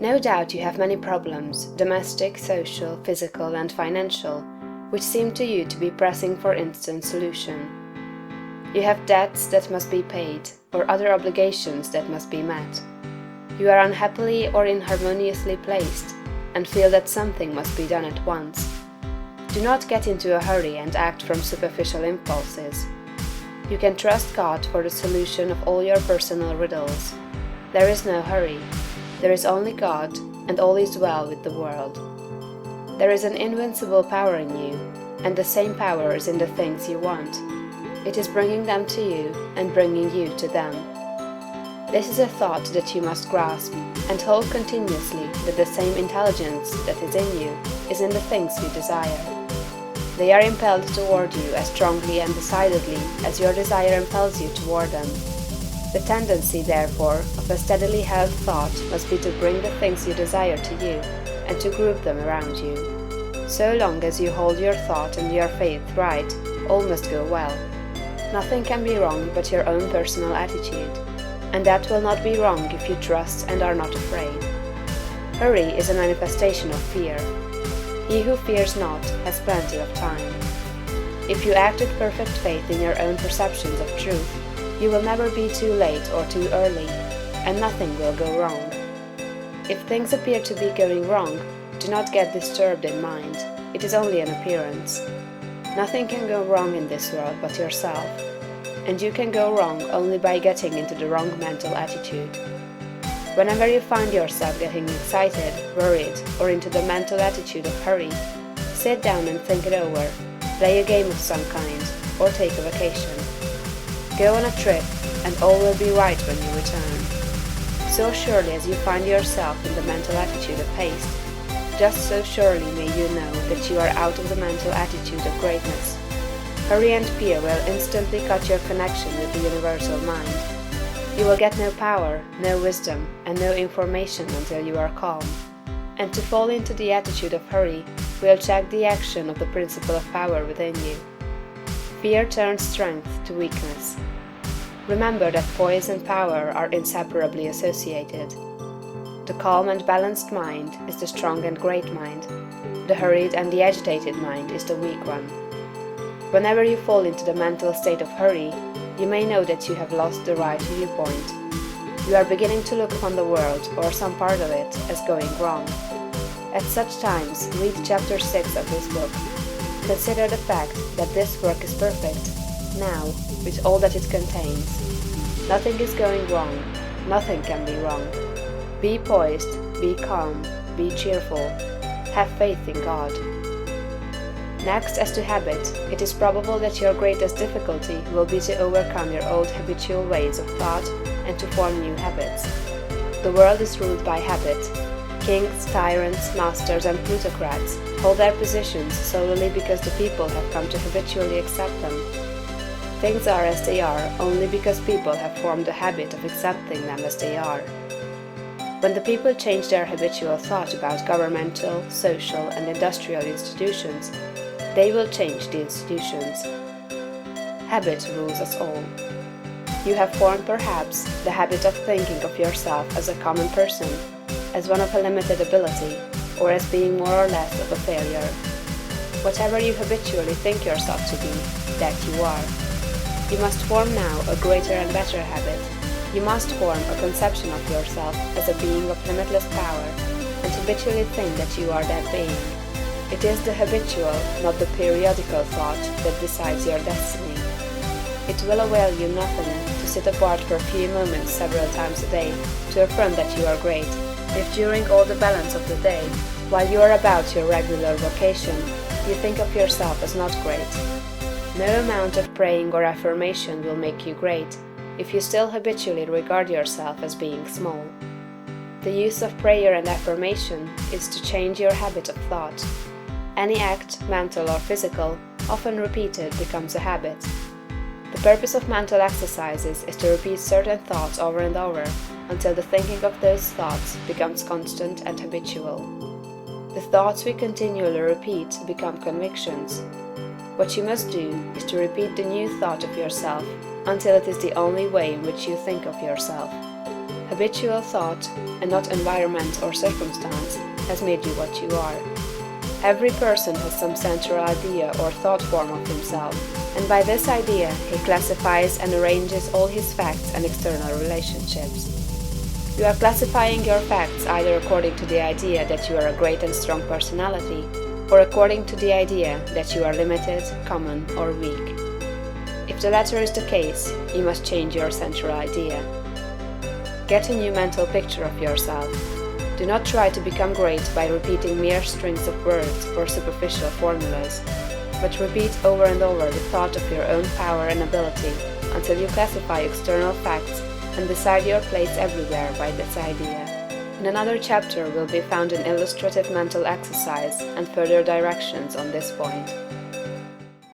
No doubt you have many problems, domestic, social, physical, and financial, which seem to you to be pressing for instant solution. You have debts that must be paid, or other obligations that must be met. You are unhappily or inharmoniously placed, and feel that something must be done at once. Do not get into a hurry and act from superficial impulses. You can trust God for the solution of all your personal riddles. There is no hurry. There is only God, and all is well with the world. There is an invincible power in you, and the same power is in the things you want. It is bringing them to you and bringing you to them. This is a thought that you must grasp and hold continuously, that the same intelligence that is in you is in the things you desire. They are impelled toward you as strongly and decidedly as your desire impels you toward them. The tendency, therefore, of a steadily held thought must be to bring the things you desire to you and to group them around you. So long as you hold your thought and your faith right, all must go well. Nothing can be wrong but your own personal attitude, and that will not be wrong if you trust and are not afraid. Hurry is a manifestation of fear. He who fears not has plenty of time. If you act with perfect faith in your own perceptions of truth, you will never be too late or too early, and nothing will go wrong. If things appear to be going wrong, do not get disturbed in mind. It is only an appearance. Nothing can go wrong in this world but yourself, and you can go wrong only by getting into the wrong mental attitude. Whenever you find yourself getting excited, worried, or into the mental attitude of hurry, sit down and think it over, play a game of some kind, or take a vacation. Go on a trip, and all will be right when you return. So surely as you find yourself in the mental attitude of haste, just so surely may you know that you are out of the mental attitude of greatness. Hurry and fear will instantly cut your connection with the universal mind. You will get no power, no wisdom, and no information until you are calm. And to fall into the attitude of hurry will check the action of the principle of power within you. Fear turns strength to weakness. Remember that poise and power are inseparably associated. The calm and balanced mind is the strong and great mind. The hurried and the agitated mind is the weak one. Whenever you fall into the mental state of hurry, you may know that you have lost the right viewpoint. You are beginning to look upon the world, or some part of it, as going wrong. At such times, read chapter 6 of this book. Consider the fact that this work is perfect, now, with all that it contains. Nothing is going wrong. Nothing can be wrong. Be poised, be calm, be cheerful. Have faith in God. Next, as to habit, it is probable that your greatest difficulty will be to overcome your old habitual ways of thought and to form new habits. The world is ruled by habit. Kings, tyrants, masters, and plutocrats hold their positions solely because the people have come to habitually accept them. Things are as they are only because people have formed the habit of accepting them as they are. When the people change their habitual thought about governmental, social, and industrial institutions, they will change the institutions. Habit rules us all. You have formed, perhaps, the habit of thinking of yourself as a common person, as one of a limited ability, or as being more or less of a failure. Whatever you habitually think yourself to be, that you are. You must form now a greater and better habit. You must form a conception of yourself as a being of limitless power, and habitually think that you are that being. It is the habitual, not the periodical thought that decides your destiny. It will avail you nothing to sit apart for a few moments several times a day to affirm that you are great, if during all the balance of the day, while you are about your regular vocation, you think of yourself as not great. No amount of praying or affirmation will make you great, if you still habitually regard yourself as being small. The use of prayer and affirmation is to change your habit of thought. Any act, mental or physical, often repeated, becomes a habit. The purpose of mental exercises is to repeat certain thoughts over and over until the thinking of those thoughts becomes constant and habitual. The thoughts we continually repeat become convictions. What you must do is to repeat the new thought of yourself until it is the only way in which you think of yourself. Habitual thought, and not environment or circumstance, has made you what you are. Every person has some central idea or thought form of himself, and by this idea he classifies and arranges all his facts and external relationships. You are classifying your facts either according to the idea that you are a great and strong personality, or according to the idea that you are limited, common, or weak. If the latter is the case, you must change your central idea. Get a new mental picture of yourself. Do not try to become great by repeating mere strings of words or superficial formulas, but repeat over and over the thought of your own power and ability until you classify external facts and decide your place everywhere by this idea. In another chapter will be found an illustrative mental exercise and further directions on this point.